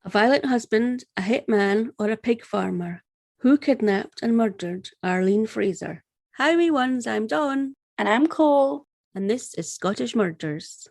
A violent husband, a hitman, or a pig farmer? Who kidnapped and murdered Arlene Fraser? Hi wee ones, I'm Dawn. And I'm Cole. And this is Scottish Murders.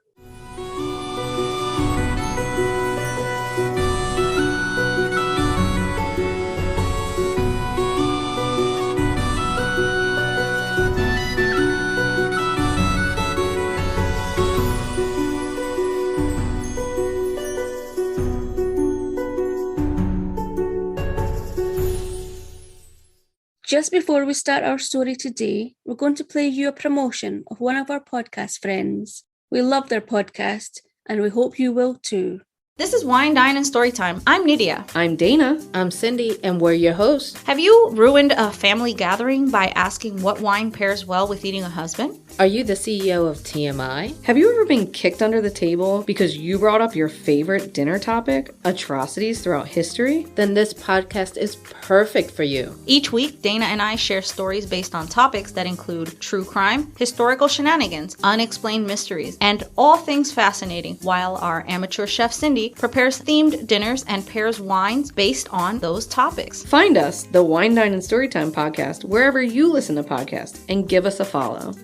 Just before we start our story today, we're going to play you a promotion of one of our podcast friends. We love their podcast, and we hope you will too. This is Wine, Dine, and Storytime. I'm Nydia. I'm Dana. I'm Cindy, and we're your hosts. Have you ruined a family gathering by asking what wine pairs well with eating a husband? Are you the CEO of TMI? Have you ever been kicked under the table because you brought up your favorite dinner topic, atrocities throughout history? Then this podcast is perfect for you. Each week, Dana and I share stories based on topics that include true crime, historical shenanigans, unexplained mysteries, and all things fascinating, while our amateur chef Cindy prepares themed dinners and pairs wines based on those topics. Find us, the Wine, Dine, and Storytime podcast, wherever you listen to podcasts, and give us a follow.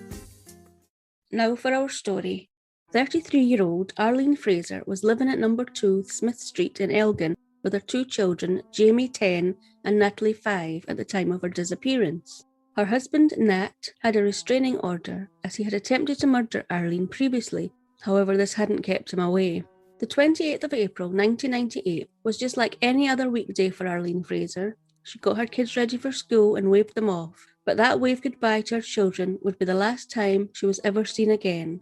Now for our story. 33-year-old Arlene Fraser was living at number 2 Smith Street in Elgin with her 2 children, Jamie 10 and Natalie 5, at the time of her disappearance. Her husband, Nat, had a restraining order as he had attempted to murder Arlene previously. However, this hadn't kept him away. The 28th of April 1998 was just like any other weekday for Arlene Fraser. She got her kids ready for school and waved them off, but that wave goodbye to her children would be the last time she was ever seen again.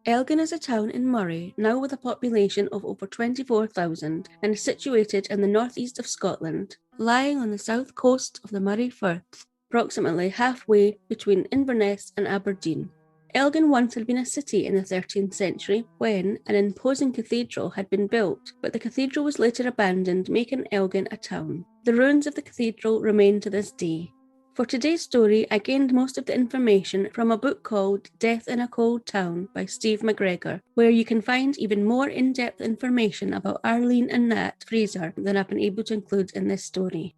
Elgin is a town in Moray, now with a population of over 24,000 and is situated in the northeast of Scotland, lying on the south coast of the Moray Firth, approximately halfway between Inverness and Aberdeen. Elgin once had been a city in the 13th century when an imposing cathedral had been built, but the cathedral was later abandoned, making Elgin a town. The ruins of the cathedral remain to this day. For today's story, I gained most of the information from a book called Death in a Cold Town by Steve McGregor, where you can find even more in-depth information about Arlene and Nat Fraser than I've been able to include in this story.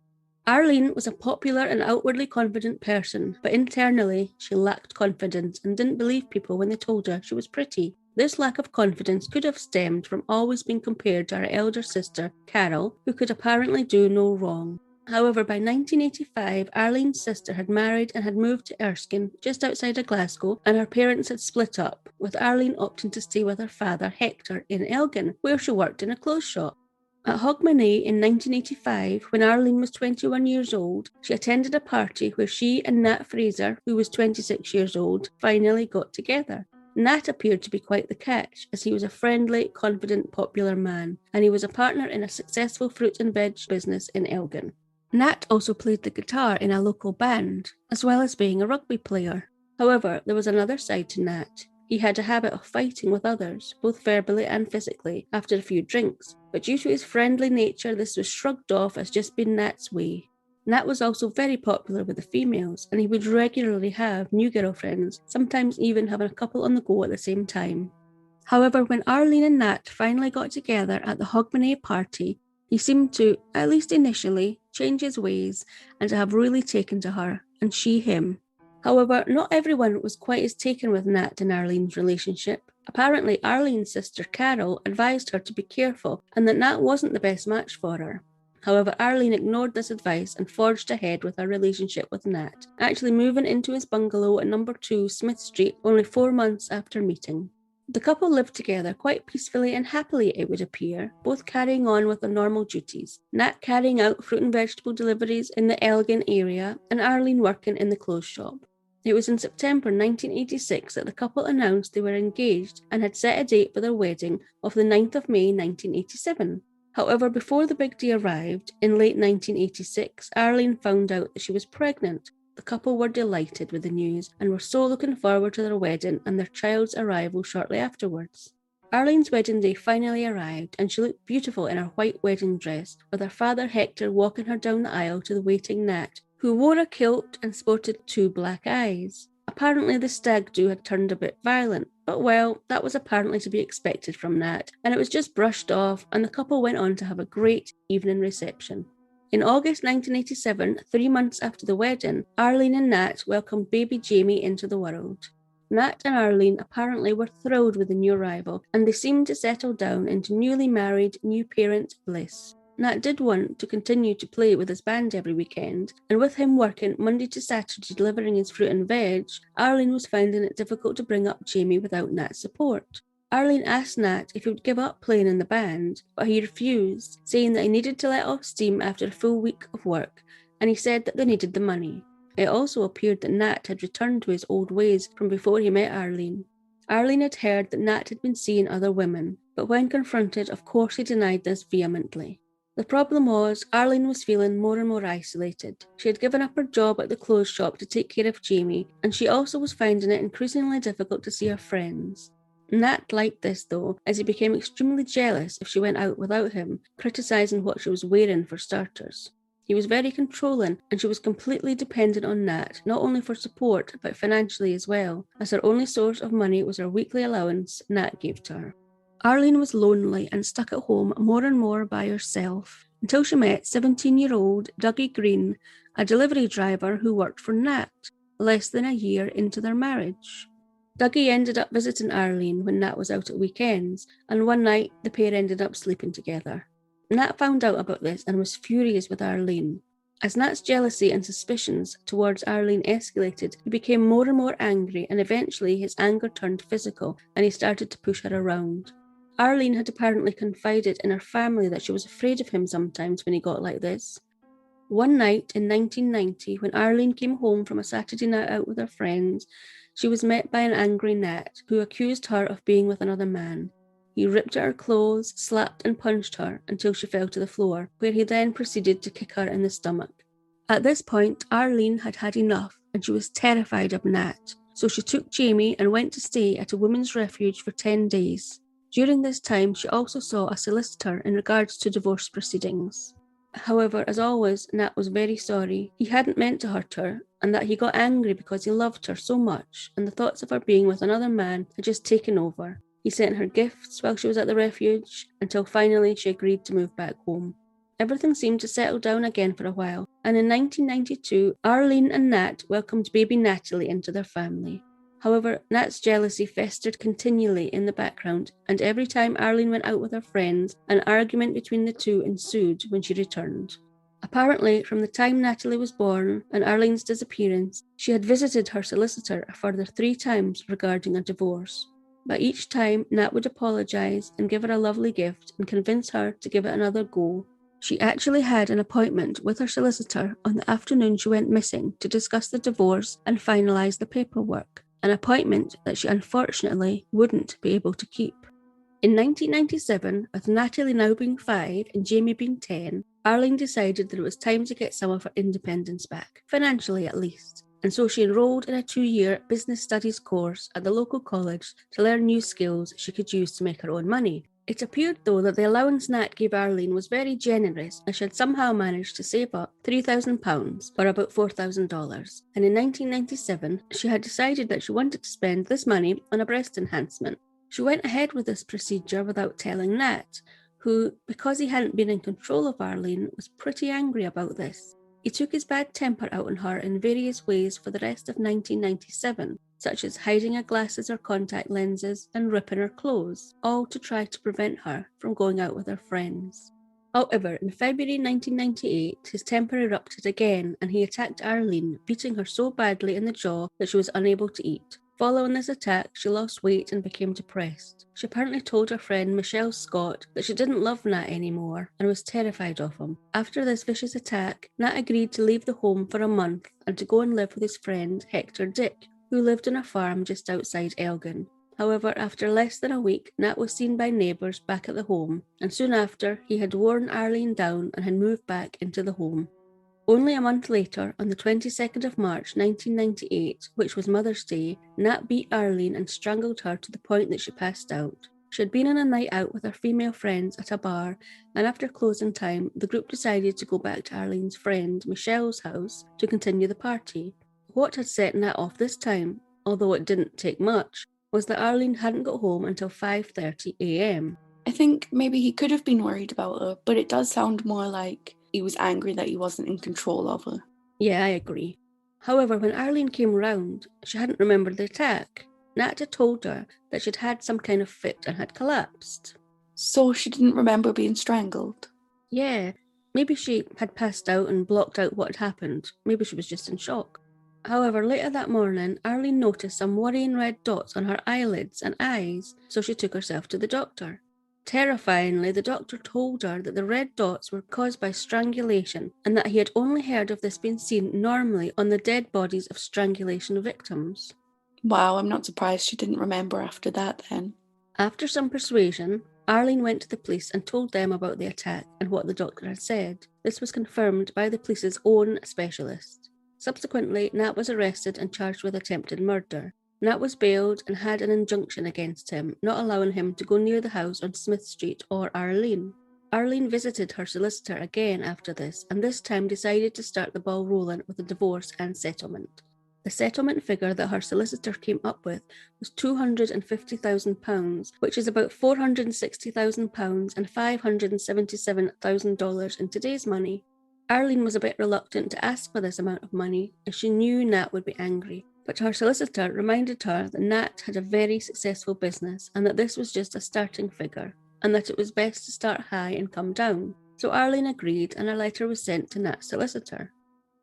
Arlene was a popular and outwardly confident person, but internally she lacked confidence and didn't believe people when they told her she was pretty. This lack of confidence could have stemmed from always being compared to her elder sister, Carol, who could apparently do no wrong. However, by 1985, Arlene's sister had married and had moved to Erskine, just outside of Glasgow, and her parents had split up, with Arlene opting to stay with her father, Hector, in Elgin, where she worked in a clothes shop. At Hogmanay in 1985, when Arlene was 21 years old, she attended a party where she and Nat Fraser, who was 26 years old, finally got together. Nat appeared to be quite the catch, as he was a friendly, confident, popular man, and he was a partner in a successful fruit and veg business in Elgin. Nat also played the guitar in a local band, as well as being a rugby player. However, there was another side to Nat. He had a habit of fighting with others, both verbally and physically, after a few drinks, but due to his friendly nature, this was shrugged off as just being Nat's way. Nat was also very popular with the females, and he would regularly have new girlfriends, sometimes even having a couple on the go at the same time. However, when Arlene and Nat finally got together at the Hogmanay party, he seemed to, at least initially, change his ways and to have really taken to her, and she him. However, not everyone was quite as taken with Nat and Arlene's relationship. Apparently, Arlene's sister Carol advised her to be careful and that Nat wasn't the best match for her. However, Arlene ignored this advice and forged ahead with her relationship with Nat, actually moving into his bungalow at number 2 Smith Street only 4 months after meeting. The couple lived together quite peacefully and happily, it would appear, both carrying on with their normal duties, Nat carrying out fruit and vegetable deliveries in the Elgin area and Arlene working in the clothes shop. It was in September 1986 that the couple announced they were engaged and had set a date for their wedding of the 9th of May 1987. However, before the big day arrived, in late 1986, Arlene found out that she was pregnant. The couple were delighted with the news and were so looking forward to their wedding and their child's arrival shortly afterwards. Arlene's wedding day finally arrived and she looked beautiful in her white wedding dress, with her father Hector walking her down the aisle to the waiting Nat, who wore a kilt and sported 2 black eyes. Apparently the stag do had turned a bit violent, But well, that was apparently to be expected from Nat, and it was just brushed off, and the couple went on to have a great evening reception. In August 1987, 3 months after the wedding, Arlene and Nat welcomed baby Jamie into the world. Nat and Arlene apparently were thrilled with the new arrival, and they seemed to settle down into newly married, new parent bliss. Nat did want to continue to play with his band every weekend, and with him working Monday to Saturday delivering his fruit and veg, Arlene was finding it difficult to bring up Jamie without Nat's support. Arlene asked Nat if he would give up playing in the band, but he refused, saying that he needed to let off steam after a full week of work, and he said that they needed the money. It also appeared that Nat had returned to his old ways from before he met Arlene. Arlene had heard that Nat had been seeing other women, but when confronted, of course he denied this vehemently. The problem was, Arlene was feeling more and more isolated. She had given up her job at the clothes shop to take care of Jamie, and she also was finding it increasingly difficult to see her friends. Nat liked this though, as he became extremely jealous if she went out without him, criticising what she was wearing for starters. He was very controlling, and she was completely dependent on Nat, not only for support, but financially as well, as her only source of money was her weekly allowance Nat gave to her. Arlene was lonely and stuck at home more and more by herself, until she met 17-year-old Dougie Green, a delivery driver who worked for Nat, less than a year into their marriage. Dougie ended up visiting Arlene when Nat was out at weekends, and one night the pair ended up sleeping together. Nat found out about this and was furious with Arlene. As Nat's jealousy and suspicions towards Arlene escalated, he became more and more angry, and eventually his anger turned physical and he started to push her around. Arlene had apparently confided in her family that she was afraid of him sometimes when he got like this. One night in 1990, when Arlene came home from a Saturday night out with her friends, she was met by an angry Nat, who accused her of being with another man. He ripped at her clothes, slapped and punched her until she fell to the floor, where he then proceeded to kick her in the stomach. At this point, Arlene had had enough, and she was terrified of Nat, so she took Jamie and went to stay at a women's refuge for 10 days. During this time, she also saw a solicitor in regards to divorce proceedings. However, as always, Nat was very sorry. He hadn't meant to hurt her, and that he got angry because he loved her so much, and the thoughts of her being with another man had just taken over. He sent her gifts while she was at the refuge, until finally she agreed to move back home. Everything seemed to settle down again for a while, and in 1992, Arlene and Nat welcomed baby Natalie into their family. However, Nat's jealousy festered continually in the background, and every time Arlene went out with her friends, an argument between the two ensued when she returned. Apparently, from the time Natalie was born and Arlene's disappearance, she had visited her solicitor a further 3 times regarding a divorce. But each time, Nat would apologise and give her a lovely gift and convince her to give it another go. She actually had an appointment with her solicitor on the afternoon she went missing to discuss the divorce and finalise the paperwork. An appointment that she unfortunately wouldn't be able to keep. In 1997, with Natalie now being 5 and Jamie being 10, Arlene decided that it was time to get some of her independence back, financially at least, and so she enrolled in a 2-year business studies course at the local college to learn new skills she could use to make her own money. It appeared, though, that the allowance Nat gave Arlene was very generous, and she had somehow managed to save up £3,000, or about $4,000. And in 1997, she had decided that she wanted to spend this money on a breast enhancement. She went ahead with this procedure without telling Nat, who, because he hadn't been in control of Arlene, was pretty angry about this. He took his bad temper out on her in various ways for the rest of 1997, such as hiding her glasses or contact lenses and ripping her clothes, all to try to prevent her from going out with her friends. However, in February 1998, his temper erupted again and he attacked Arlene, beating her so badly in the jaw that she was unable to eat. Following this attack, she lost weight and became depressed. She apparently told her friend Michelle Scott that she didn't love Nat anymore and was terrified of him. After this vicious attack, Nat agreed to leave the home for a month and to go and live with his friend Hector Dick, who lived on a farm just outside Elgin. However, after less than a week, Nat was seen by neighbours back at the home, and soon after, he had worn Arlene down and had moved back into the home. Only a month later, on the 22nd of March 1998, which was Mother's Day, Nat beat Arlene and strangled her to the point that she passed out. She had been on a night out with her female friends at a bar, and after closing time, the group decided to go back to Arlene's friend Michelle's house to continue the party. What had set Nat off this time, although it didn't take much, was that Arlene hadn't got home until 5:30 a.m. I think maybe he could have been worried about her, but it does sound more like he was angry that he wasn't in control of her. Yeah, I agree. However, when Arlene came round, she hadn't remembered the attack. Nat had told her that she'd had some kind of fit and had collapsed. So she didn't remember being strangled? Yeah, maybe she had passed out and blocked out what had happened. Maybe she was just in shock. However, later that morning, Arlene noticed some worrying red dots on her eyelids and eyes, so she took herself to the doctor. Terrifyingly, the doctor told her that the red dots were caused by strangulation and that he had only heard of this being seen normally on the dead bodies of strangulation victims. Wow, I'm not surprised she didn't remember after that then. After some persuasion, Arlene went to the police and told them about the attack and what the doctor had said. This was confirmed by the police's own specialist. Subsequently, Nat was arrested and charged with attempted murder. Nat was bailed and had an injunction against him, not allowing him to go near the house on Smith Street or Arlene. Arlene visited her solicitor again after this, and this time decided to start the ball rolling with a divorce and settlement. The settlement figure that her solicitor came up with was £250,000, which is about £460,000 and $577,000 in today's money. Arlene was a bit reluctant to ask for this amount of money, as she knew Nat would be angry, but her solicitor reminded her that Nat had a very successful business and that this was just a starting figure, and that it was best to start high and come down. So Arlene agreed, and a letter was sent to Nat's solicitor.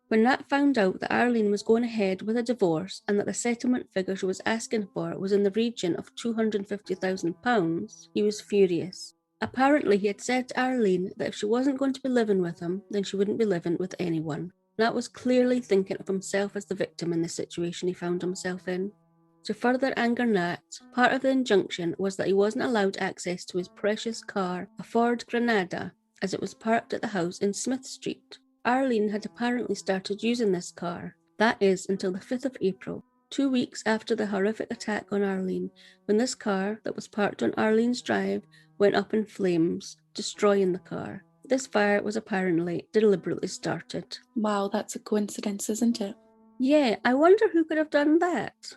When Nat found out that Arlene was going ahead with a divorce and that the settlement figure she was asking for was in the region of £250,000, he was furious. Apparently, he had said to Arlene that if she wasn't going to be living with him, then she wouldn't be living with anyone. Nat was clearly thinking of himself as the victim in the situation he found himself in. To further anger Nat, part of the injunction was that he wasn't allowed access to his precious car, a Ford Granada, as it was parked at the house in Smith Street. Arlene had apparently started using this car. That is, until the 5th of April, 2 weeks after the horrific attack on Arlene, when this car that was parked on Arlene's drive went up in flames, destroying the car. This fire was apparently deliberately started. Wow, that's a coincidence, isn't it? Yeah, I wonder who could have done that.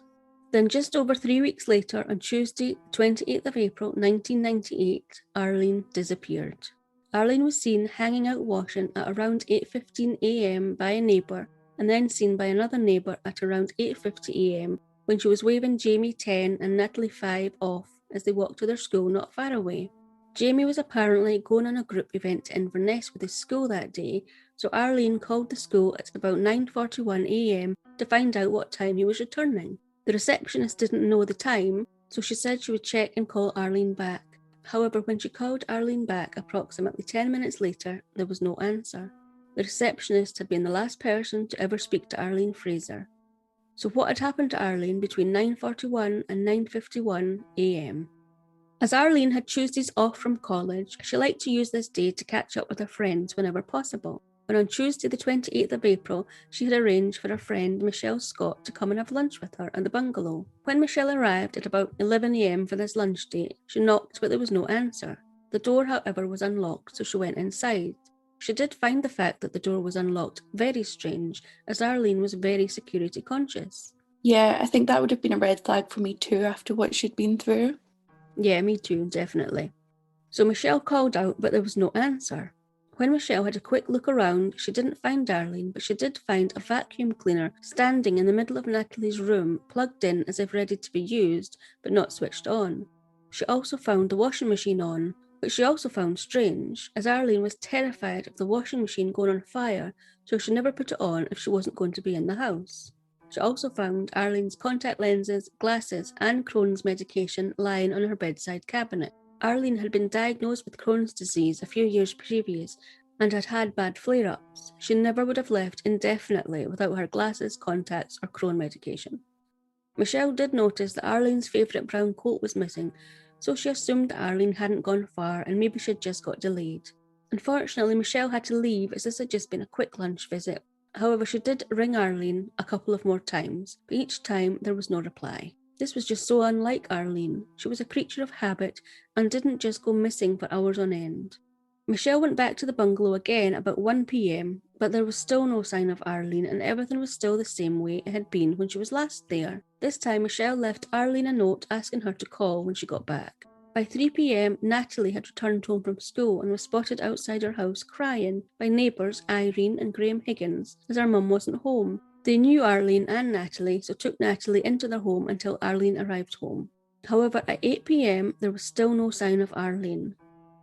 Then just over 3 weeks later, on Tuesday, 28th of April 1998, Arlene disappeared. Arlene was seen hanging out washing at around 8:15 a.m. by a neighbour, and then seen by another neighbour at around 8:50 a.m. when she was waving Jamie 10 and Natalie 5 off as they walked to their school not far away. Jamie was apparently going on a group event to Inverness with his school that day, so Arlene called the school at about 9:41 a.m. to find out what time he was returning. The receptionist didn't know the time, so she said she would check and call Arlene back. However, when she called Arlene back approximately 10 minutes later, there was no answer. The receptionist had been the last person to ever speak to Arlene Fraser. So what had happened to Arlene between 9:41 and 9:51 a.m.? As Arlene had Tuesdays off from college, she liked to use this day to catch up with her friends whenever possible. And on Tuesday the 28th of April, she had arranged for her friend Michelle Scott to come and have lunch with her at the bungalow. When Michelle arrived at about 11 a.m. for this lunch date, she knocked but there was no answer. The door, however, was unlocked, so she went inside. She did find the fact that the door was unlocked very strange, as Arlene was very security conscious. Yeah, I think that would have been a red flag for me too after what she'd been through. Yeah, me too, definitely. So Michelle called out, but there was no answer. When Michelle had a quick look around, she didn't find Arlene, but she did find a vacuum cleaner standing in the middle of Natalie's room, plugged in as if ready to be used, but not switched on. She also found the washing machine on, which she also found strange, as Arlene was terrified of the washing machine going on fire, so she never put it on if she wasn't going to be in the house. She also found Arlene's contact lenses, glasses, and Crohn's medication lying on her bedside cabinet. Arlene had been diagnosed with Crohn's disease a few years previous and had had bad flare-ups. She never would have left indefinitely without her glasses, contacts, or Crohn medication. Michelle did notice that Arlene's favourite brown coat was missing, so she assumed that Arlene hadn't gone far and maybe she'd just got delayed. Unfortunately, Michelle had to leave as this had just been a quick lunch visit. However, she did ring Arlene a couple of more times, but each time there was no reply. This was just so unlike Arlene. She was a creature of habit and didn't just go missing for hours on end. Michelle went back to the bungalow again about 1 p.m, But there was still no sign of Arlene, and everything was still the same way it had been when she was last there. This time, Michelle left Arlene a note asking her to call when she got back. By 3 p.m, Natalie had returned home from school and was spotted outside her house crying by neighbours Irene and Graham Higgins, as her mum wasn't home. They knew Arlene and Natalie, so took Natalie into their home until Arlene arrived home. However, at 8 p.m, there was still no sign of Arlene.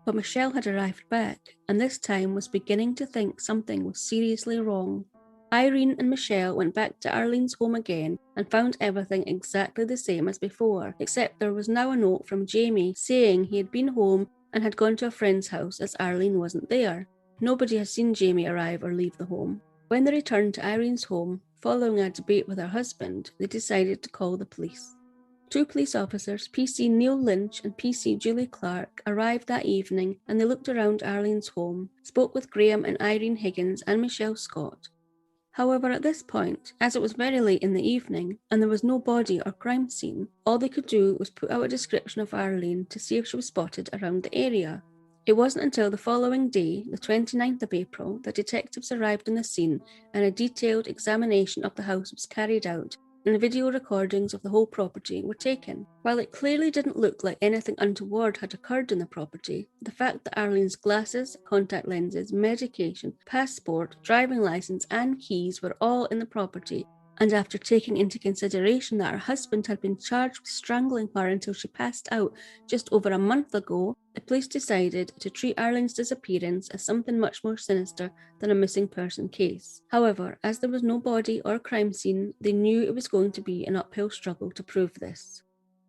But Michelle had arrived back, and this time was beginning to think something was seriously wrong. Irene and Michelle went back to Arlene's home again and found everything exactly the same as before, except there was now a note from Jamie saying he had been home and had gone to a friend's house as Arlene wasn't there. Nobody had seen Jamie arrive or leave the home. When they returned to Irene's home, following a debate with her husband, they decided to call the police. 2 police officers, PC Neil Lynch and PC Julie Clark, arrived that evening and they looked around Arlene's home, spoke with Graham and Irene Higgins and Michelle Scott. However, at this point, as it was very late in the evening and there was no body or crime scene, all they could do was put out a description of Arlene to see if she was spotted around the area. It wasn't until the following day, the 29th of April, that detectives arrived on the scene and a detailed examination of the house was carried out and video recordings of the whole property were taken. While it clearly didn't look like anything untoward had occurred in the property, the fact that Arlene's glasses, contact lenses, medication, passport, driving license and keys were all in the property, and after taking into consideration that her husband had been charged with strangling her until she passed out just over a month ago, the police decided to treat Arlene's disappearance as something much more sinister than a missing person case. However, as there was no body or crime scene, they knew it was going to be an uphill struggle to prove this.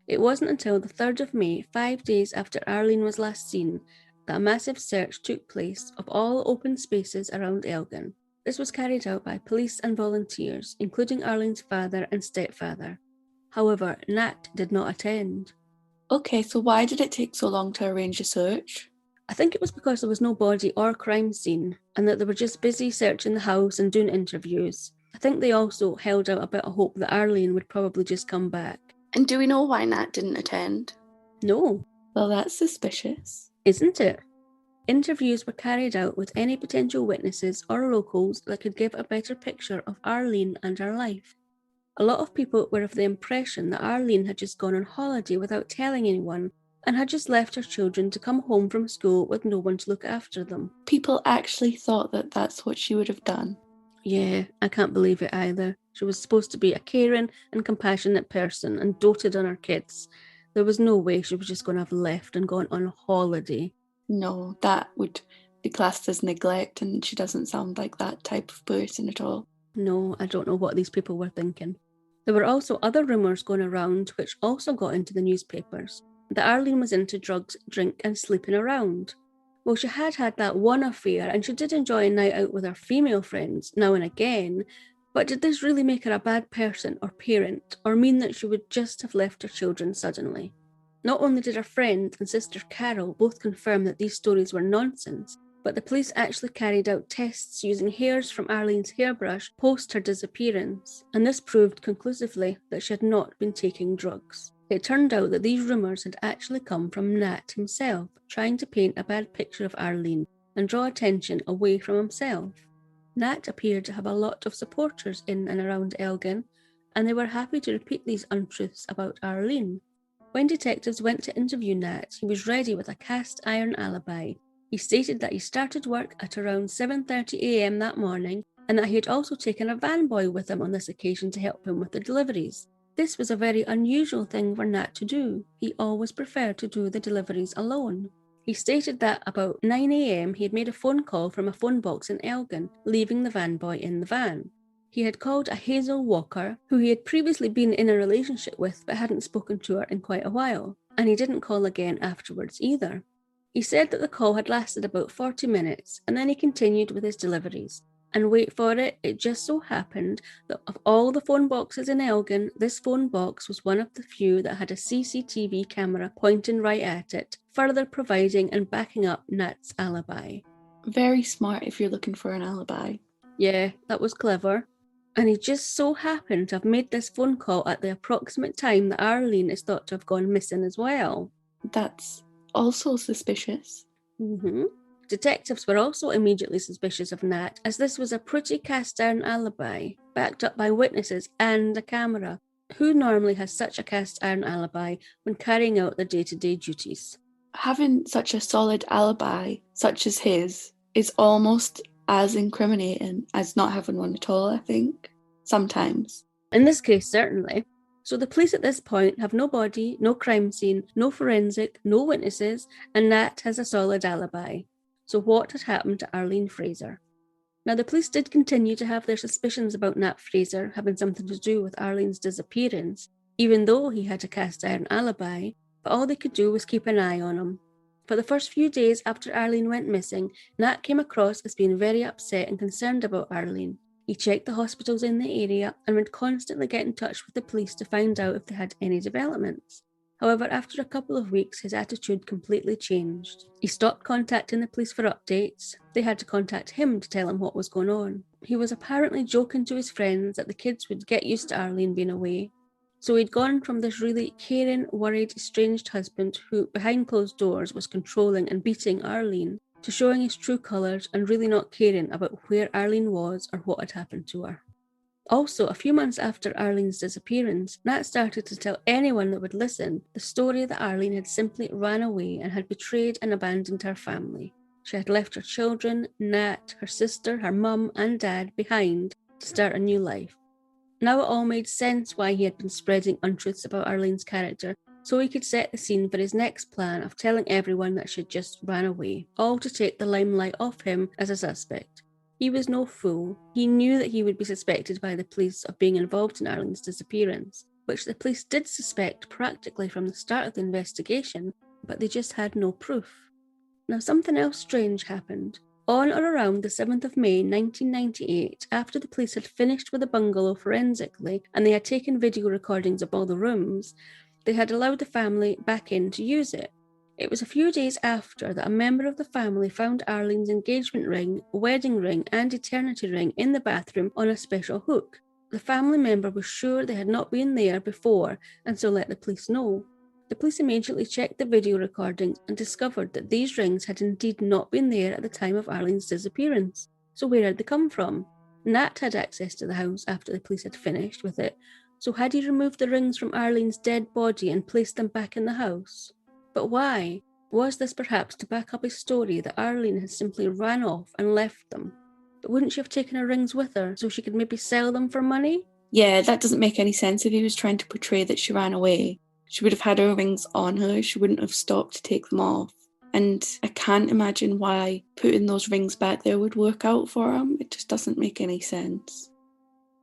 It wasn't until the 3rd of May, 5 days after Arlene was last seen, that a massive search took place of all open spaces around Elgin. This was carried out by police and volunteers, including Arlene's father and stepfather. However, Nat did not attend. Okay, so why did it take so long to arrange a search? I think it was because there was no body or crime scene, and that they were just busy searching the house and doing interviews. I think they also held out a bit of hope that Arlene would probably just come back. And do we know why Nat didn't attend? No. Well, that's suspicious. Isn't it? Interviews were carried out with any potential witnesses or locals that could give a better picture of Arlene and her life. A lot of people were of the impression that Arlene had just gone on holiday without telling anyone and had just left her children to come home from school with no one to look after them. People actually thought that that's what she would have done. Yeah, I can't believe it either. She was supposed to be a caring and compassionate person and doted on her kids. There was no way she was just going to have left and gone on holiday. No, that would be classed as neglect, and she doesn't sound like that type of person at all. No, I don't know what these people were thinking. There were also other rumours going around which also got into the newspapers, that Arlene was into drugs, drink and sleeping around. Well, she had had that one affair and she did enjoy a night out with her female friends now and again, but did this really make her a bad person or parent, or mean that she would just have left her children suddenly? Not only did her friend and sister Carol both confirm that these stories were nonsense, but the police actually carried out tests using hairs from Arlene's hairbrush post her disappearance, and this proved conclusively that she had not been taking drugs. It turned out that these rumours had actually come from Nat himself, trying to paint a bad picture of Arlene and draw attention away from himself. Nat appeared to have a lot of supporters in and around Elgin, and they were happy to repeat these untruths about Arlene. When detectives went to interview Nat, he was ready with a cast iron alibi. He stated that he started work at around 7:30 a.m. that morning and that he had also taken a van boy with him on this occasion to help him with the deliveries. This was a very unusual thing for Nat to do. He always preferred to do the deliveries alone. He stated that about 9 a.m. he had made a phone call from a phone box in Elgin, leaving the van boy in the van. He had called a Hazel Walker, who he had previously been in a relationship with but hadn't spoken to her in quite a while, and he didn't call again afterwards either. He said that the call had lasted about 40 minutes, and then he continued with his deliveries. And wait for it, it just so happened that of all the phone boxes in Elgin, this phone box was one of the few that had a CCTV camera pointing right at it, further providing and backing up Nat's alibi. Very smart if you're looking for an alibi. Yeah, that was clever. And he just so happened to have made this phone call at the approximate time that Arlene is thought to have gone missing as well. That's also suspicious. Detectives were also immediately suspicious of Nat, as this was a pretty cast-iron alibi, backed up by witnesses and a camera. Who normally has such a cast-iron alibi when carrying out their day-to-day duties? Having such a solid alibi, such as his, is almost as incriminating as not having one at all, I think. Sometimes. In this case, certainly. So the police at this point have no body, no crime scene, no forensic, no witnesses, and Nat has a solid alibi. So what had happened to Arlene Fraser? Now, the police did continue to have their suspicions about Nat Fraser having something to do with Arlene's disappearance, even though he had a cast-iron alibi, but all they could do was keep an eye on him. For the first few days after Arlene went missing, Nat came across as being very upset and concerned about Arlene. He checked the hospitals in the area and would constantly get in touch with the police to find out if they had any developments. However, after a couple of weeks, his attitude completely changed. He stopped contacting the police for updates. They had to contact him to tell him what was going on. He was apparently joking to his friends that the kids would get used to Arlene being away. So he'd gone from this really caring, worried, estranged husband who, behind closed doors, was controlling and beating Arlene, to showing his true colours and really not caring about where Arlene was or what had happened to her. Also, a few months after Arlene's disappearance, Nat started to tell anyone that would listen the story that Arlene had simply ran away and had betrayed and abandoned her family. She had left her children, Nat, her sister, her mum and dad behind to start a new life. Now it all made sense why he had been spreading untruths about Arlene's character, so he could set the scene for his next plan of telling everyone that she had just ran away, all to take the limelight off him as a suspect. He was no fool. He knew that he would be suspected by the police of being involved in Arlene's disappearance, which the police did suspect practically from the start of the investigation, but they just had no proof. Now, something else strange happened. On or around the 7th of May 1998, after the police had finished with the bungalow forensically and they had taken video recordings of all the rooms, they had allowed the family back in to use it. It was a few days after that a member of the family found Arlene's engagement ring, wedding ring, and eternity ring in the bathroom on a special hook. The family member was sure they had not been there before and so let the police know. The police immediately checked the video recordings and discovered that these rings had indeed not been there at the time of Arlene's disappearance. So where had they come from? Nat had access to the house after the police had finished with it, so had he removed the rings from Arlene's dead body and placed them back in the house? But why? Was this perhaps to back up his story that Arlene had simply ran off and left them? But wouldn't she have taken her rings with her so she could maybe sell them for money? Yeah, that doesn't make any sense. If he was trying to portray that she ran away, she would have had her rings on her. She wouldn't have stopped to take them off. And I can't imagine why putting those rings back there would work out for him. It just doesn't make any sense.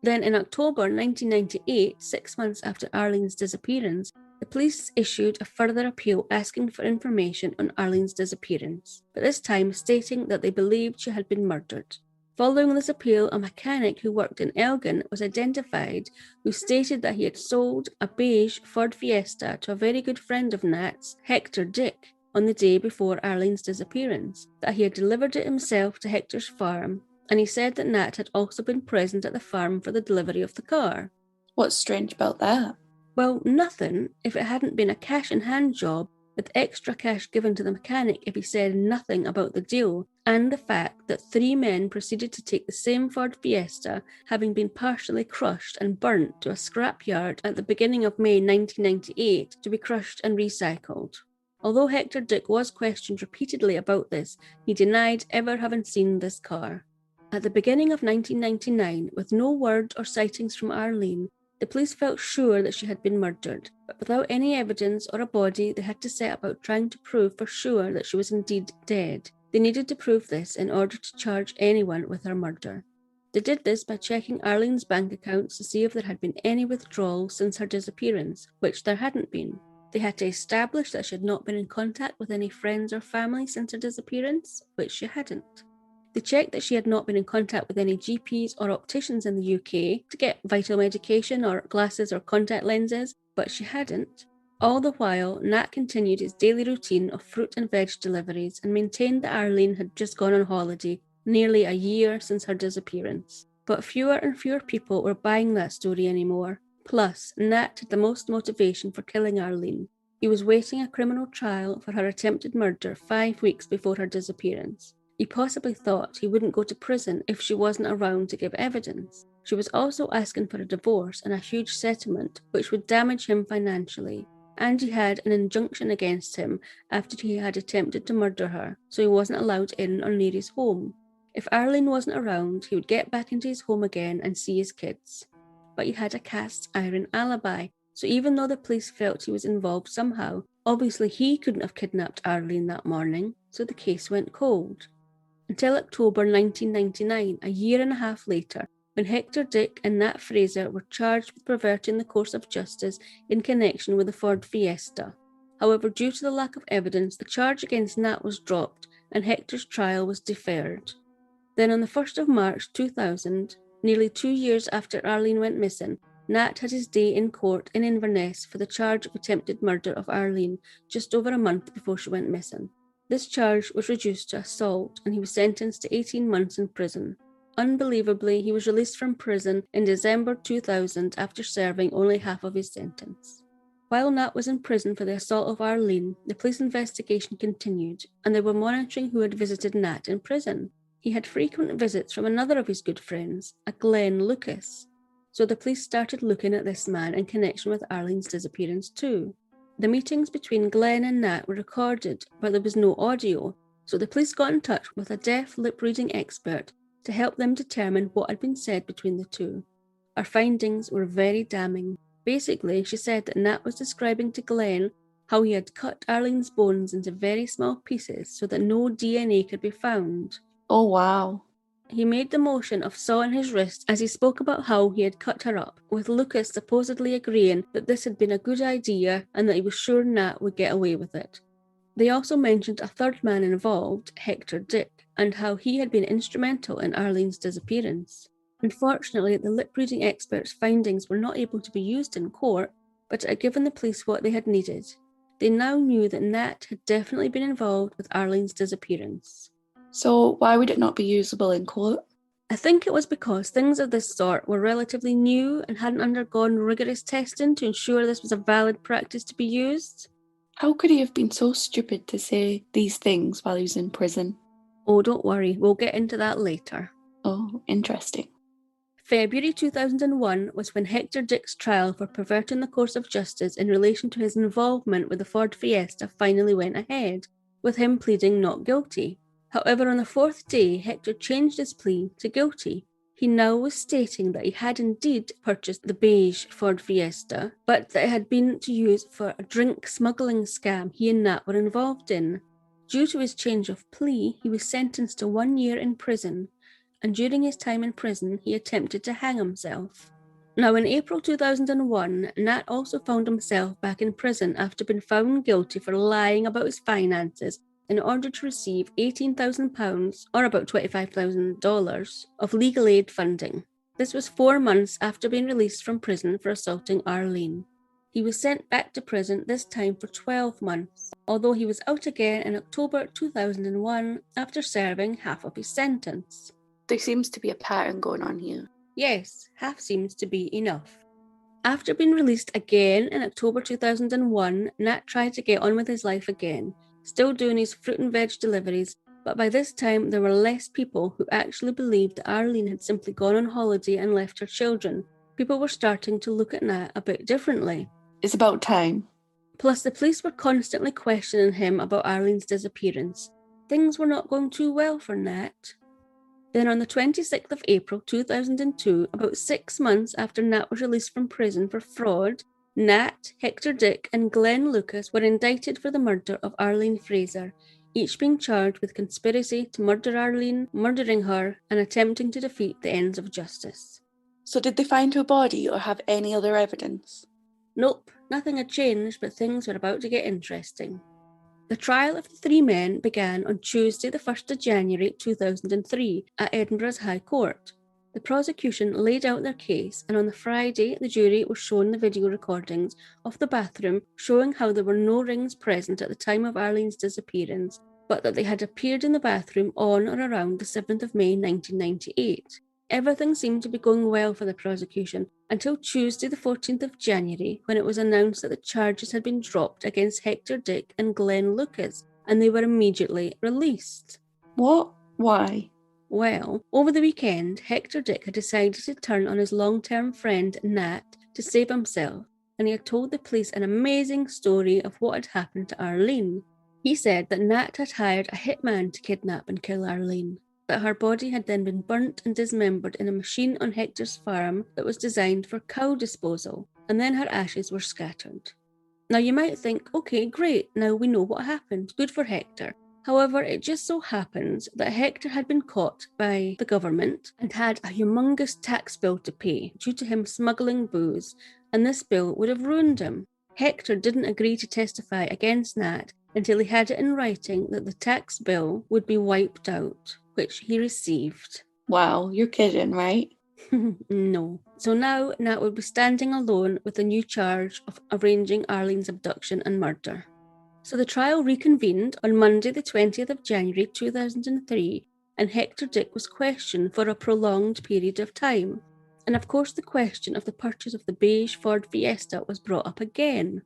Then in October 1998, 6 months after Arlene's disappearance, the police issued a further appeal asking for information on Arlene's disappearance, but this time stating that they believed she had been murdered. Following this appeal, a mechanic who worked in Elgin was identified, who stated that he had sold a beige Ford Fiesta to a very good friend of Nat's, Hector Dick, on the day before Arlene's disappearance, that he had delivered it himself to Hector's farm, and he said that Nat had also been present at the farm for the delivery of the car. What's strange about that? Well, nothing if it hadn't been a cash-in-hand job with extra cash given to the mechanic if he said nothing about the deal, and the fact that 3 men proceeded to take the same Ford Fiesta, having been partially crushed and burnt to a scrapyard at the beginning of May 1998 to be crushed and recycled. Although Hector Dick was questioned repeatedly about this, he denied ever having seen this car. At the beginning of 1999, with no word or sightings from Arlene, the police felt sure that she had been murdered, but without any evidence or a body, they had to set about trying to prove for sure that she was indeed dead. They needed to prove this in order to charge anyone with her murder. They did this by checking Arlene's bank accounts to see if there had been any withdrawals since her disappearance, which there hadn't been. They had to establish that she had not been in contact with any friends or family since her disappearance, which she hadn't. They checked that she had not been in contact with any GPs or opticians in the UK to get vital medication or glasses or contact lenses, but she hadn't. All the while, Nat continued his daily routine of fruit and veg deliveries and maintained that Arlene had just gone on holiday, nearly a year since her disappearance. But fewer and fewer people were buying that story anymore. Plus, Nat had the most motivation for killing Arlene. He was waiting a criminal trial for her attempted murder 5 weeks before her disappearance. He possibly thought he wouldn't go to prison if she wasn't around to give evidence. She was also asking for a divorce and a huge settlement, which would damage him financially. And he had an injunction against him after he had attempted to murder her, so he wasn't allowed in or near his home. If Arlene wasn't around, he would get back into his home again and see his kids. But he had a cast iron alibi, so even though the police felt he was involved somehow, obviously he couldn't have kidnapped Arlene that morning, so the case went cold. Until October 1999, a year and a half later, when Hector Dick and Nat Fraser were charged with perverting the course of justice in connection with the Ford Fiesta. However, due to the lack of evidence, the charge against Nat was dropped and Hector's trial was deferred. Then on the 1st of March 2000, nearly 2 years after Arlene went missing, Nat had his day in court in Inverness for the charge of attempted murder of Arlene just over a month before she went missing. This charge was reduced to assault and he was sentenced to 18 months in prison. Unbelievably, he was released from prison in December 2000 after serving only half of his sentence. While Nat was in prison for the assault of Arlene, the police investigation continued and they were monitoring who had visited Nat in prison. He had frequent visits from another of his good friends, a Glenn Lucas. So the police started looking at this man in connection with Arlene's disappearance too. The meetings between Glenn and Nat were recorded, but there was no audio, so the police got in touch with a deaf lip-reading expert to help them determine what had been said between the two. Our findings were very damning. Basically, she said that Nat was describing to Glenn how he had cut Arlene's bones into very small pieces so that no DNA could be found. Oh, wow. He made the motion of sawing his wrist as he spoke about how he had cut her up, with Lucas supposedly agreeing that this had been a good idea and that he was sure Nat would get away with it. They also mentioned a third man involved, Hector Dick, and how he had been instrumental in Arlene's disappearance. Unfortunately, the lip-reading expert's findings were not able to be used in court, but it had given the police what they had needed. They now knew that Nat had definitely been involved with Arlene's disappearance. So why would it not be usable in court? I think it was because things of this sort were relatively new and hadn't undergone rigorous testing to ensure this was a valid practice to be used. How could he have been so stupid to say these things while he was in prison? Oh, don't worry, we'll get into that later. Oh, interesting. February 2001 was when Hector Dick's trial for perverting the course of justice in relation to his involvement with the Ford Fiesta finally went ahead, with him pleading not guilty. However, on the fourth day, Hector changed his plea to guilty. He now was stating that he had indeed purchased the beige Ford Fiesta, but that it had been to use for a drink smuggling scam he and Nat were involved in. Due to his change of plea, he was sentenced to 1 year in prison, and during his time in prison, he attempted to hang himself. Now, in April 2001, Nat also found himself back in prison after being found guilty for lying about his finances in order to receive £18,000, or about $25,000, of legal aid funding. This was 4 months after being released from prison for assaulting Arlene. He was sent back to prison, this time for 12 months, although he was out again in October 2001 after serving half of his sentence. There seems to be a pattern going on here. Yes, half seems to be enough. After being released again in October 2001, Nat tried to get on with his life again, still doing his fruit and veg deliveries, but by this time there were less people who actually believed that Arlene had simply gone on holiday and left her children. People were starting to look at Nat a bit differently. It's about time. Plus, the police were constantly questioning him about Arlene's disappearance. Things were not going too well for Nat. Then on the 26th of April 2002, about 6 months after Nat was released from prison for fraud, Nat, Hector Dick and Glenn Lucas were indicted for the murder of Arlene Fraser, each being charged with conspiracy to murder Arlene, murdering her, and attempting to defeat the ends of justice. So did they find her body or have any other evidence? Nope, nothing had changed, but things were about to get interesting. The trial of the 3 men began on Tuesday the 1st of January 2003 at Edinburgh's High Court. The prosecution laid out their case, and on the Friday the jury was shown the video recordings of the bathroom showing how there were no rings present at the time of Arlene's disappearance, but that they had appeared in the bathroom on or around the 7th of May 1998. Everything seemed to be going well for the prosecution until Tuesday the 14th of January, when it was announced that the charges had been dropped against Hector Dick and Glenn Lucas, and they were immediately released. What? Why? Well, over the weekend, Hector Dick had decided to turn on his long-term friend Nat to save himself, and he had told the police an amazing story of what had happened to Arlene. He said that Nat had hired a hitman to kidnap and kill Arlene, that her body had then been burnt and dismembered in a machine on Hector's farm that was designed for cow disposal, and then her ashes were scattered. Now you might think, okay, great, now we know what happened, good for Hector. However, it just so happens that Hector had been caught by the government and had a humongous tax bill to pay due to him smuggling booze, and this bill would have ruined him. Hector didn't agree to testify against Nat until he had it in writing that the tax bill would be wiped out, which he received. Wow, you're kidding, right? No. So now Nat would be standing alone with a new charge of arranging Arlene's abduction and murder. So the trial reconvened on Monday the 20th of January 2003, and Hector Dick was questioned for a prolonged period of time. And of course the question of the purchase of the beige Ford Fiesta was brought up again.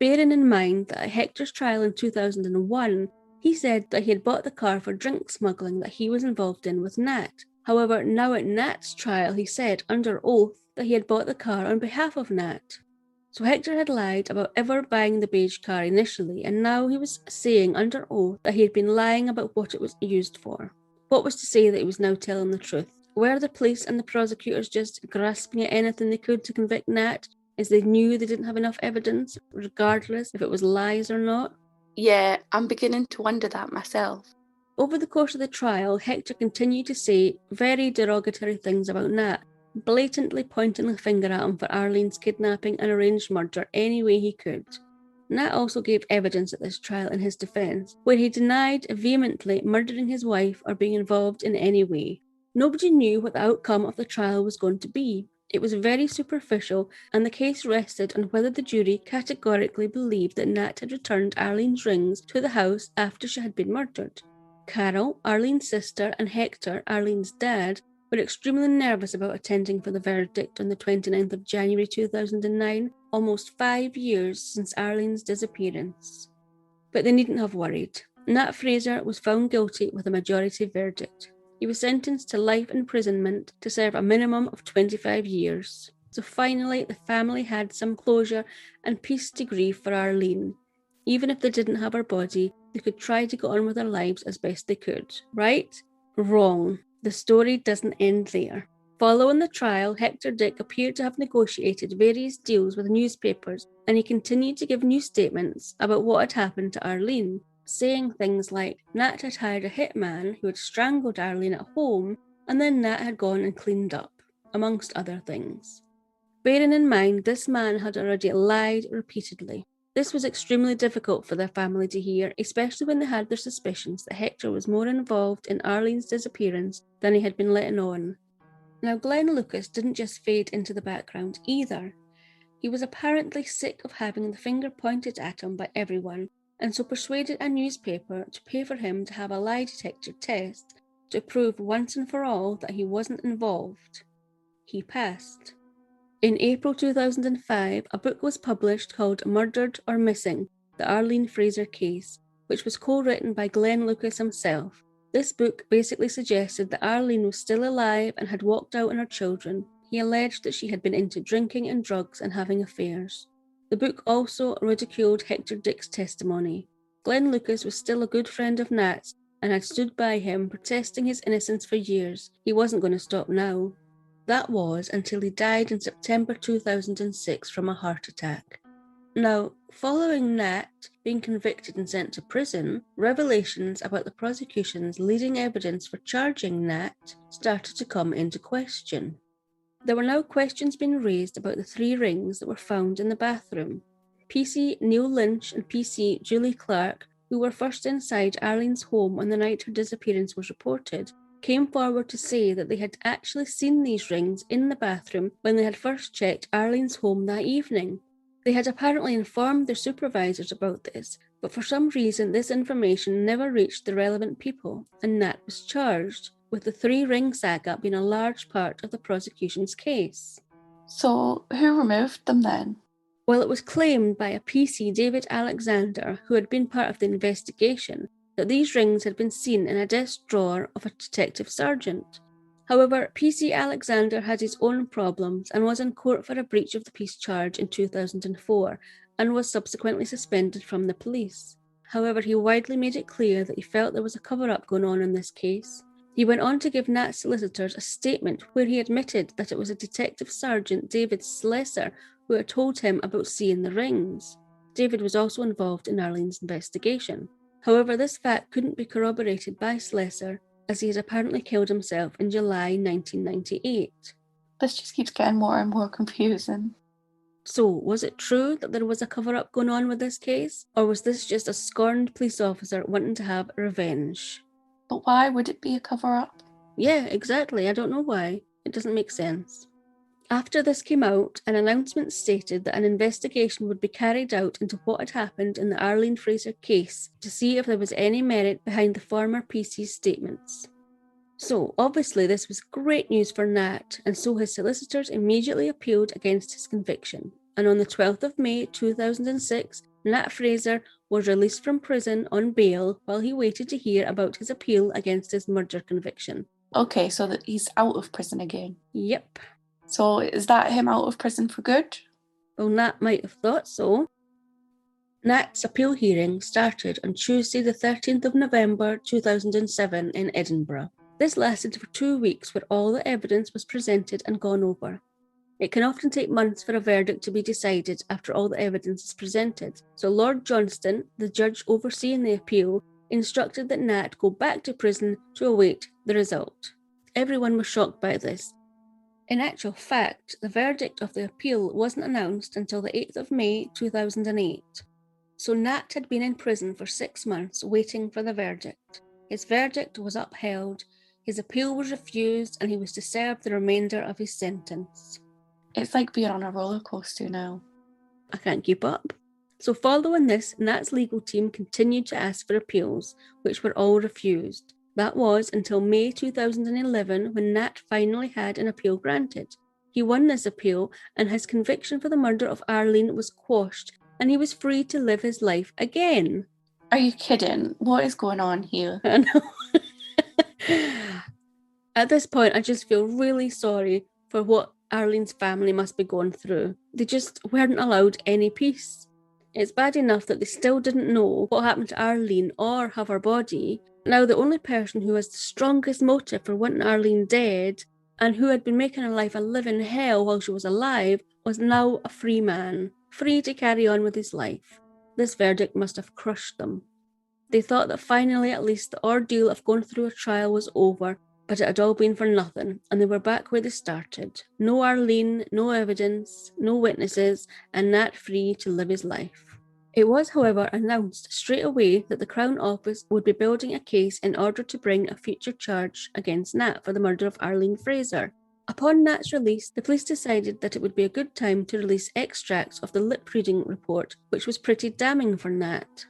Bearing in mind that at Hector's trial in 2001, he said that he had bought the car for drink smuggling that he was involved in with Nat. However, now at Nat's trial, he said under oath that he had bought the car on behalf of Nat. So Hector had lied about ever buying the beige car initially, and now he was saying under oath that he had been lying about what it was used for. What was to say that he was now telling the truth? Were the police and the prosecutors just grasping at anything they could to convict Nat, as they knew they didn't have enough evidence, regardless if it was lies or not? Yeah, I'm beginning to wonder that myself. Over the course of the trial, Hector continued to say very derogatory things about Nat, blatantly pointing the finger at him for Arlene's kidnapping and arranged murder any way he could. Nat also gave evidence at this trial in his defence, where he denied vehemently murdering his wife or being involved in any way. Nobody knew what the outcome of the trial was going to be. It was very superficial, and the case rested on whether the jury categorically believed that Nat had returned Arlene's rings to the house after she had been murdered. Carol, Arlene's sister, and Hector, Arlene's dad, were extremely nervous about attending for the verdict on the 29th of January 2009, almost 5 years since Arlene's disappearance. But they needn't have worried. Nat Fraser was found guilty with a majority verdict. He was sentenced to life imprisonment to serve a minimum of 25 years. So finally, the family had some closure and peace to grieve for Arlene. Even if they didn't have her body, they could try to go on with their lives as best they could. Right? Wrong. The story doesn't end there. Following the trial, Hector Dick appeared to have negotiated various deals with newspapers, and he continued to give news statements about what had happened to Arlene, saying things like Nat had hired a hitman who had strangled Arlene at home, and then Nat had gone and cleaned up, amongst other things. Bearing in mind this man had already lied repeatedly. This was extremely difficult for their family to hear, especially when they had their suspicions that Hector was more involved in Arlene's disappearance than he had been letting on. Now, Glenn Lucas didn't just fade into the background either. He was apparently sick of having the finger pointed at him by everyone, and so persuaded a newspaper to pay for him to have a lie detector test to prove once and for all that he wasn't involved. He passed. In April 2005, a book was published called Murdered or Missing, the Arlene Fraser Case, which was co-written by Glenn Lucas himself. This book basically suggested that Arlene was still alive and had walked out on her children. He alleged that she had been into drinking and drugs and having affairs. The book also ridiculed Hector Dick's testimony. Glenn Lucas was still a good friend of Nat's and had stood by him protesting his innocence for years. He wasn't going to stop now. That was until he died in September 2006 from a heart attack. Now, following Nat being convicted and sent to prison, revelations about the prosecution's leading evidence for charging Nat started to come into question. There were now questions being raised about the 3 rings that were found in the bathroom. PC Neil Lynch and PC Julie Clark, who were first inside Arlene's home on the night her disappearance was reported, came forward to say that they had actually seen these rings in the bathroom when they had first checked Arlene's home that evening. They had apparently informed their supervisors about this, but for some reason this information never reached the relevant people, and Nat was charged. with the 3-ring saga being a large part of the prosecution's case. So, who removed them then? Well, it was claimed by a PC, David Alexander, who had been part of the investigation, that these rings had been seen in a desk drawer of a detective sergeant. However, PC Alexander had his own problems and was in court for a breach of the peace charge in 2004 and was subsequently suspended from the police. However, he widely made it clear that he felt there was a cover-up going on in this case. He went on to give Nat's solicitors a statement where he admitted that it was a Detective Sergeant David Slessor who had told him about seeing the rings. David was also involved in Arlene's investigation. However, this fact couldn't be corroborated by Slessor, as he had apparently killed himself in July 1998. This just keeps getting more and more confusing. So, was it true that there was a cover-up going on with this case, or was this just a scorned police officer wanting to have revenge? But why would it be a cover-up? Yeah, exactly. I don't know why. It doesn't make sense. After this came out, an announcement stated that an investigation would be carried out into what had happened in the Arlene Fraser case to see if there was any merit behind the former PC's statements. So, obviously this was great news for Nat, and so his solicitors immediately appealed against his conviction. And on the 12th of May 2006, Nat Fraser was released from prison on bail while he waited to hear about his appeal against his murder conviction. Okay, so that he's out of prison again. Yep. So is that him out of prison for good? Well, Nat might have thought so. Nat's appeal hearing started on Tuesday the 13th of November 2007 in Edinburgh. This lasted for 2 weeks where all the evidence was presented and gone over. It can often take months for a verdict to be decided after all the evidence is presented, so Lord Johnston, the judge overseeing the appeal, instructed that Nat go back to prison to await the result. Everyone was shocked by this. In actual fact, the verdict of the appeal wasn't announced until the 8th of May 2008. So Nat had been in prison for 6 months waiting for the verdict. His verdict was upheld, his appeal was refused, and he was to serve the remainder of his sentence. It's like being on a roller coaster now. I can't keep up. So following this, Nat's legal team continued to ask for appeals, which were all refused. That was until May 2011 when Nat finally had an appeal granted. He won this appeal and his conviction for the murder of Arlene was quashed and he was free to live his life again. Are you kidding? What is going on here? I know. At this point, I just feel really sorry for what Arlene's family must be going through. They just weren't allowed any peace. It's bad enough that they still didn't know what happened to Arlene or have her body. Now the only person who has the strongest motive for wanting Arlene dead and who had been making her life a living hell while she was alive was now a free man, free to carry on with his life. This verdict must have crushed them. They thought that finally at least the ordeal of going through a trial was over, but it had all been for nothing, and they were back where they started. No Arlene, no evidence, no witnesses, and Nat free to live his life. It was, however, announced straight away that the Crown Office would be building a case in order to bring a future charge against Nat for the murder of Arlene Fraser. Upon Nat's release, the police decided that it would be a good time to release extracts of the lip-reading report, which was pretty damning for Nat.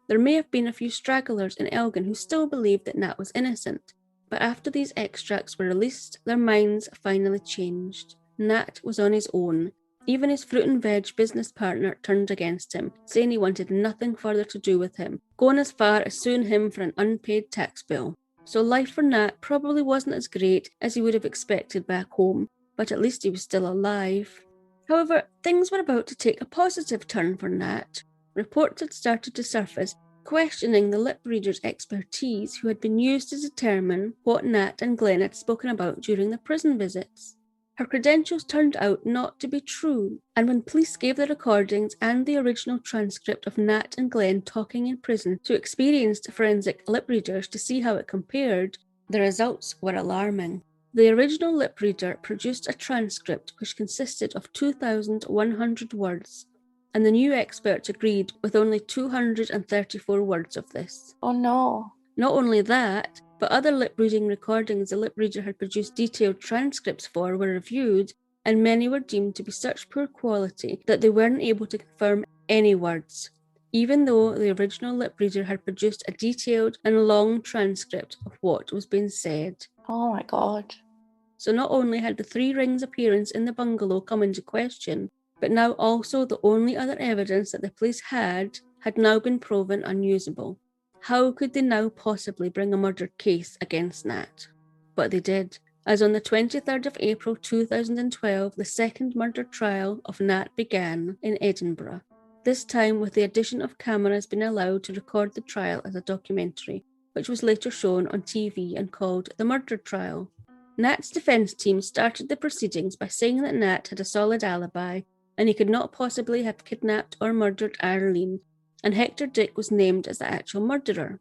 There may have been a few stragglers in Elgin who still believed that Nat was innocent, but after these extracts were released, their minds finally changed. Nat was on his own. Even his fruit and veg business partner turned against him, saying he wanted nothing further to do with him, going as far as suing him for an unpaid tax bill. So life for Nat probably wasn't as great as he would have expected back home, but at least he was still alive. However, things were about to take a positive turn for Nat. Reports had started to surface, questioning the lip reader's expertise who had been used to determine what Nat and Glenn had spoken about during the prison visits. Her credentials turned out not to be true, and when police gave the recordings and the original transcript of Nat and Glenn talking in prison to experienced forensic lip readers to see how it compared, the results were alarming. The original lip reader produced a transcript which consisted of 2,100 words, and the new experts agreed with only 234 words of this. Oh no. Not only that, but other lip-reading recordings the lip reader had produced detailed transcripts for were reviewed, and many were deemed to be such poor quality that they weren't able to confirm any words, even though the original lip reader had produced a detailed and long transcript of what was being said. Oh my god. So not only had the 3 rings appearance in the bungalow come into question, but now also the only other evidence that the police had now been proven unusable. How could they now possibly bring a murder case against Nat? But they did, as on the 23rd of April 2012, the second murder trial of Nat began in Edinburgh, this time with the addition of cameras being allowed to record the trial as a documentary, which was later shown on TV and called The Murder Trial. Nat's defence team started the proceedings by saying that Nat had a solid alibi and he could not possibly have kidnapped or murdered Arlene, and Hector Dick was named as the actual murderer.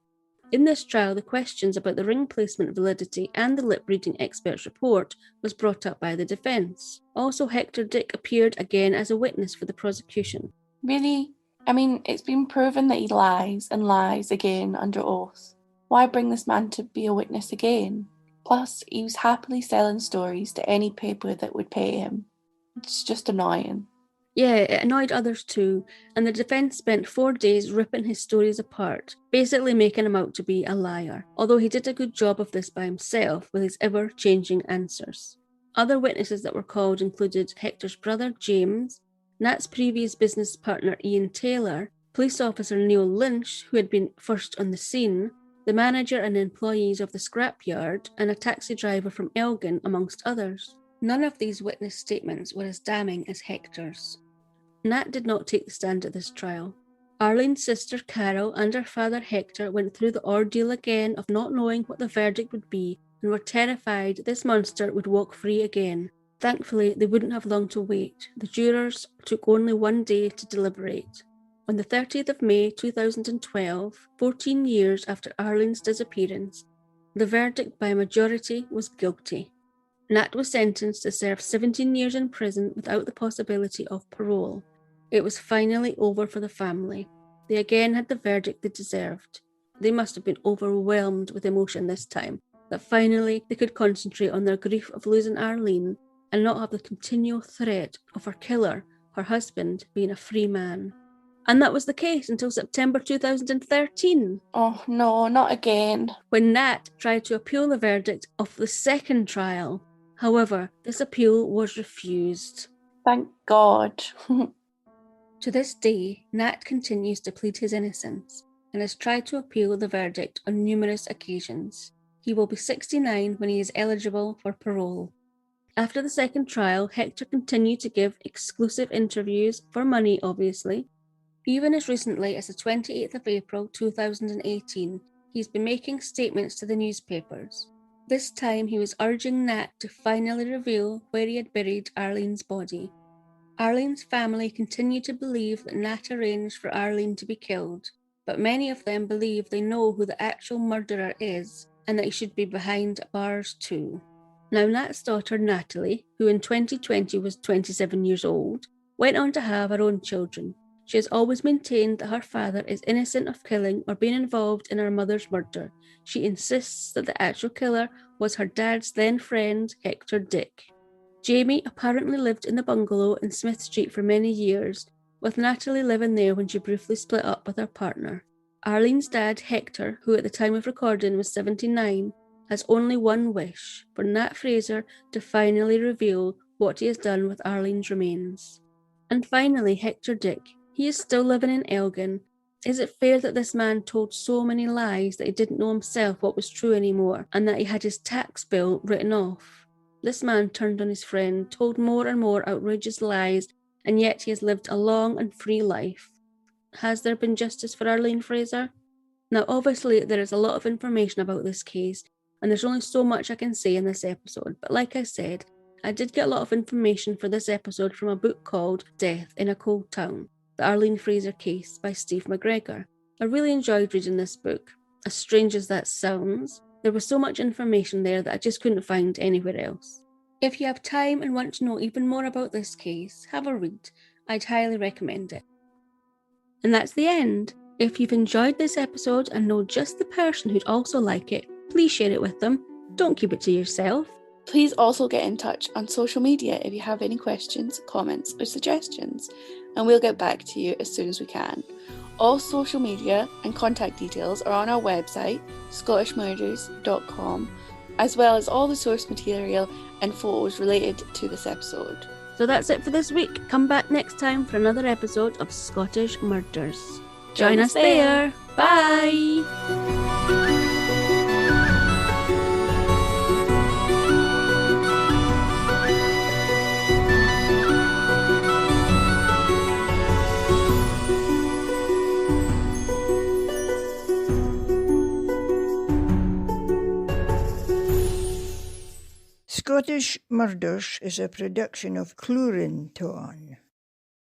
In this trial, the questions about the ring placement validity and the lip-reading expert's report was brought up by the defence. Also, Hector Dick appeared again as a witness for the prosecution. Really? I mean, it's been proven that he lies and lies again under oath. Why bring this man to be a witness again? Plus, he was happily selling stories to any paper that would pay him. It's just annoying. Yeah, it annoyed others too, and the defence spent 4 days ripping his stories apart, basically making him out to be a liar, although he did a good job of this by himself with his ever-changing answers. Other witnesses that were called included Hector's brother James, Nat's previous business partner Ian Taylor, police officer Neil Lynch, who had been first on the scene, the manager and employees of the scrapyard, and a taxi driver from Elgin, amongst others. None of these witness statements were as damning as Hector's. Nat did not take the stand at this trial. Arlene's sister Carol and her father Hector went through the ordeal again of not knowing what the verdict would be and were terrified this monster would walk free again. Thankfully, they wouldn't have long to wait. The jurors took only 1 day to deliberate. On the 30th of May 2012, 14 years after Arlene's disappearance, the verdict by majority was guilty. Nat was sentenced to serve 17 years in prison without the possibility of parole. It was finally over for the family. They again had the verdict they deserved. They must have been overwhelmed with emotion this time, that finally they could concentrate on their grief of losing Arlene and not have the continual threat of her killer, her husband, being a free man. And that was the case until September 2013. Oh no, not again. When Nat tried to appeal the verdict of the second trial. However, this appeal was refused. Thank God. To this day, Nat continues to plead his innocence and has tried to appeal the verdict on numerous occasions. He will be 69 when he is eligible for parole. After the second trial, Hector continued to give exclusive interviews, for money obviously. Even as recently as the 28th of April 2018, he's been making statements to the newspapers. This time he was urging Nat to finally reveal where he had buried Arlene's body. Arlene's family continue to believe that Nat arranged for Arlene to be killed, but many of them believe they know who the actual murderer is and that he should be behind bars too. Now Nat's daughter Natalie, who in 2020 was 27 years old, went on to have her own children. She has always maintained that her father is innocent of killing or being involved in her mother's murder. She insists that the actual killer was her dad's then friend, Hector Dick. Jamie apparently lived in the bungalow in Smith Street for many years, with Natalie living there when she briefly split up with her partner. Arlene's dad, Hector, who at the time of recording was 79, has only one wish, for Nat Fraser to finally reveal what he has done with Arlene's remains. And finally, Hector Dick. He is still living in Elgin. Is it fair that this man told so many lies that he didn't know himself what was true anymore, and that he had his tax bill written off? This man turned on his friend, told more and more outrageous lies, and yet he has lived a long and free life. Has there been justice for Arlene Fraser? Now, obviously, there is a lot of information about this case, and there's only so much I can say in this episode, but like I said, I did get a lot of information for this episode from a book called Death in a Cold Town, The Arlene Fraser Case by Steve McGregor. I really enjoyed reading this book. As strange as that sounds, there was so much information there that I just couldn't find anywhere else. If you have time and want to know even more about this case, have a read. I'd highly recommend it. And that's the end. If you've enjoyed this episode and know just the person who'd also like it, please share it with them. Don't keep it to yourself. Please also get in touch on social media if you have any questions, comments, or suggestions, and we'll get back to you as soon as we can. All social media and contact details are on our website, scottishmurders.com, as well as all the source material and photos related to this episode. So that's it for this week. Come back next time for another episode of Scottish Murders. Join us there. Bye! Scottish Murders is a production of Cluarantonn.